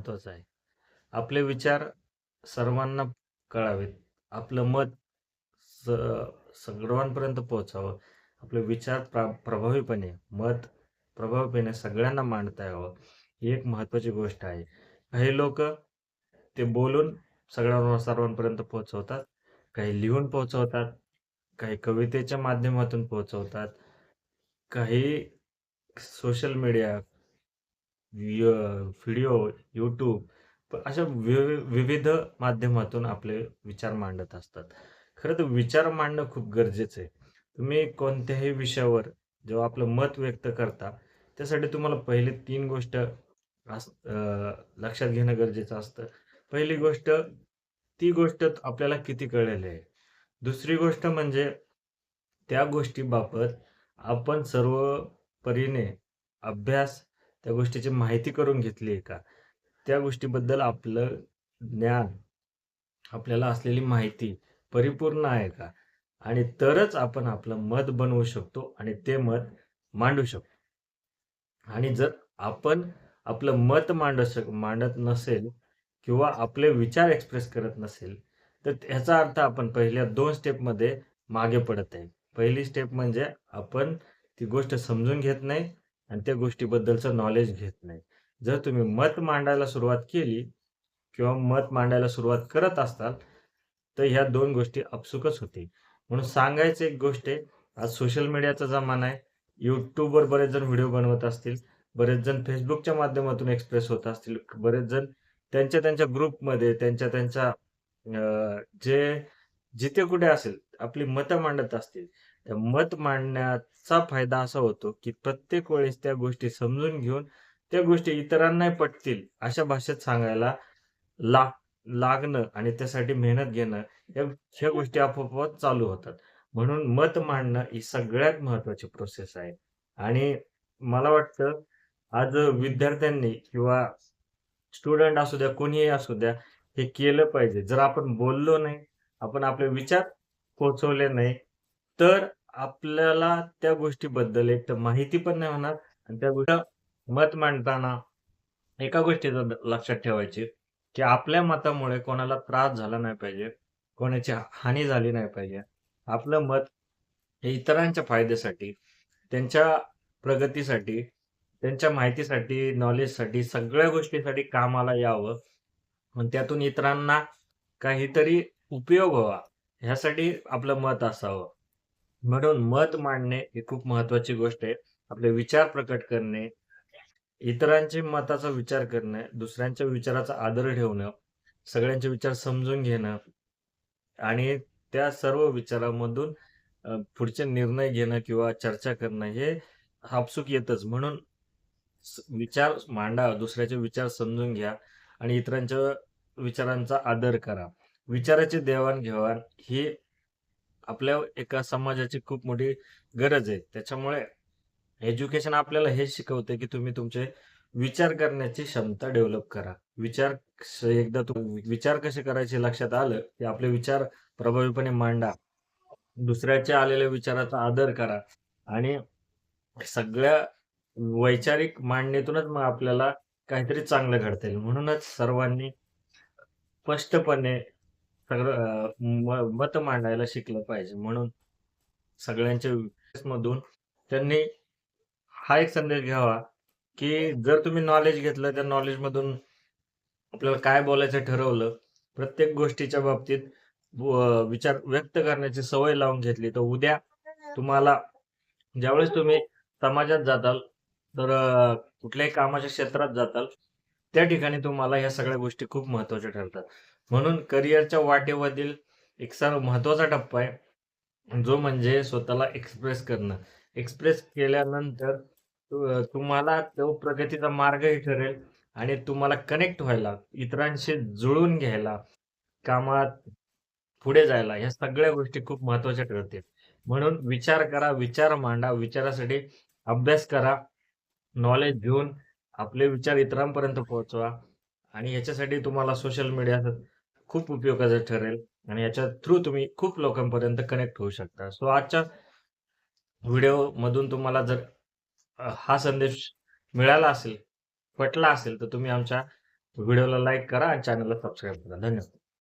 महत्त्वाचं आहे. आपले विचार सर्वांना कळावेत. आपलं मत स सर्वांपर्यंत पोहोचावं. आपले विचार प्रभावीपणे, मत प्रभावीपणे सगळ्यांना मांडता यावं. ही एक महत्त्वाची गोष्ट आहे. काही लोकं ते बोलून सर्वांपर्यंत पोहोचवतात. काही लिहून पोहोचवतात. काही कवितेच्या माध्यमातून पोहोचवतात. काही सोशल मीडिया, व्हिडिओ, YouTube अशा विविध माध्यमातून आपले विचार मांडत असतात. खरं तर विचार मांडणं खूप गरजेचं आहे. तुम्ही कोणत्याही विषयावर जेव्हा आपलं मत व्यक्त करता, त्यासाठी तुम्हाला पहिले 3 गोष्ट लक्षात घेणं गरजेचं असतं. पहिली गोष्ट, ती गोष्ट आपल्याला किती कळलेली आहे. दुसरी गोष्ट म्हणजे त्या गोष्टीबाबत आपण सर्व परीने अभ्यास, त्या गोष्टीची माहिती करून घेतली आहे का? त्या गोष्टीबद्दल आपलं ज्ञान, आपल्याला असलेली माहिती परिपूर्ण आहे का? आणि तरच आपण आपलं मत बनवू शकतो आणि ते मत मांडू शकतो. आणि जर आपण आपलं मत मांडत नसेल किंवा आपले विचार एक्सप्रेस करत नसेल, तर ह्याचा अर्थ आपण पहिल्या 2 स्टेपमध्ये मागे पडत आहे. पहिली स्टेप म्हणजे आपण ती गोष्ट समजून घेत नाही आणि त्या गोष्टीबद्दलचं नॉलेज घेत नाही. जर तुम्ही मत मांडायला सुरुवात केली किंवा मत मांडायला सुरुवात करत असाल, तर ह्या 2 गोष्टी आपसुकच होतील. म्हणून सांगायचं एक गोष्ट आहे, आज सोशल मीडियाचा जमाना आहे. YouTubeवर बरेच जण व्हिडिओ बनवत असतील. बरेच जण Facebookच्या माध्यमातून एक्सप्रेस होत असतील. बरेच जण त्यांच्या ग्रुपमध्ये त्यांच्या जे जिथे कुठे असेल आपली मतं मांडत असतील. त्या मत मांडण्याचा फायदा असा होतो, की प्रत्येक वेळेस त्या गोष्टी समजून घेऊन त्या गोष्टी इतरांनाही पटतील अशा भाषेत सांगायला लाग लागणं आणि त्यासाठी मेहनत घेणं ह्या ह्या गोष्टी आपोआप चालू होतात. म्हणून मत मांडणं ही सगळ्यात महत्त्वाची प्रोसेस आहे. आणि मला वाटतं आज विद्यार्थ्यांनी किंवा स्टुडंट असू द्या, कोणीही असू द्या, हे केलं पाहिजे. जर आपण बोललो नाही, आपण आपले विचार पोहोचवले नाही, तर आपल्याला त्या गोष्टीबद्दल एक तर माहिती पण नाही होणार आणि त्या गोष्टी मत मांडताना एका गोष्टीचं लक्षात ठेवायची, की आपल्या मतामुळे कोणाला त्रास झाला नाही पाहिजे, कोणाची हानी झाली नाही पाहिजे. आपलं मत हे इतरांच्या फायद्यासाठी, त्यांच्या प्रगतीसाठी, त्यांच्या माहितीसाठी, नॉलेजसाठी, सगळ्या गोष्टीसाठी कामाला यावं आणि त्यातून इतरांना काहीतरी उपयोग व्हावा, ह्यासाठी आपलं मत असावं. म्हणून मत मांडणे ही खूप महत्त्वाची गोष्ट आहे. आपले विचार प्रकट करणे, इतरांच्या मताचा विचार करणं, दुसऱ्यांच्या विचाराचा आदर ठेवणं, सगळ्यांचे विचार समजून घेणं आणि त्या सर्व विचारामधून पुढचे निर्णय घेणं किंवा चर्चा करणं हे आपसूक येतच. म्हणून विचार मांडा, दुसऱ्याचे विचार समजून घ्या आणि इतरांच्या विचारांचा आदर करा. विचाराची देवाण-घेवाण ही आपल्या एका समाजाची खूप मोठी गरज आहे. त्याच्यामुळे एज्युकेशन आपल्याला हेच शिकवते, की तुम्ही तुमचे विचार करण्याची क्षमता डेव्हलप करा. एकदा विचार कसे करायचे लक्षात आलं, की आपले विचार प्रभावीपणे मांडा. दुसऱ्याच्या आलेल्या विचाराचा आदर करा आणि सगळ्या वैचारिक मांडणीतूनच मग आपल्याला काहीतरी चांगलं घडता येईल. म्हणूनच सर्वांनी स्पष्टपणे सगळं मत मांडायला शिकलं पाहिजे. म्हणून सगळ्यांच्या मधून त्यांनी हा एक संदेश घ्यावा, की जर तुम्ही नॉलेज घेतलं, त्या नॉलेजमधून आपल्याला काय बोलायचं ठरवलं, प्रत्येक गोष्टीच्या बाबतीत विचार व्यक्त करण्याची सवय लावून घेतली, तर उद्या तुम्हाला ज्यावेळेस तुम्ही समाजात जाताल, तर कुठल्याही कामाच्या क्षेत्रात जाताल, त्या ठिकाणी तुम्हाला ह्या सगळ्या गोष्टी खूप महत्त्वाच्या ठरतात. म्हणून करिअरच्या वाटेवरील एक सर्वात महत्त्वाचा टप्पा आहे. जो म्हणजे स्वतःला एक्सप्रेस करणं. एक्सप्रेस केल्यानंतर तुम्हाला तो प्रगतीचा मार्गही ठरेल आणि तुम्हाला कनेक्ट व्हायला, इतरांशी जुळवून घ्यायला, कामात पुढे जायला ह्या सगळ्या गोष्टी खूप महत्त्वाच्या ठरतील. म्हणून विचार करा, विचार मांडा, विचारासाठी अभ्यास करा, नॉलेज घेऊन आपले विचार इतरांपर्यंत पोहोचवा आणि याच्यासाठी तुम्हाला सोशल मीडिया खूप उपयोगाचं ठरेल आणि याच्या थ्रू तुम्ही खूप लोकांपर्यंत कनेक्ट होऊ शकता. सो आजच्या व्हिडिओमधून तुम्हाला जर हा संदेश मिळाला असेल, पटला असेल, तर तुम्ही आमच्या व्हिडिओला लाईक करा आणि चॅनलला सबस्क्राईब करा. धन्यवाद.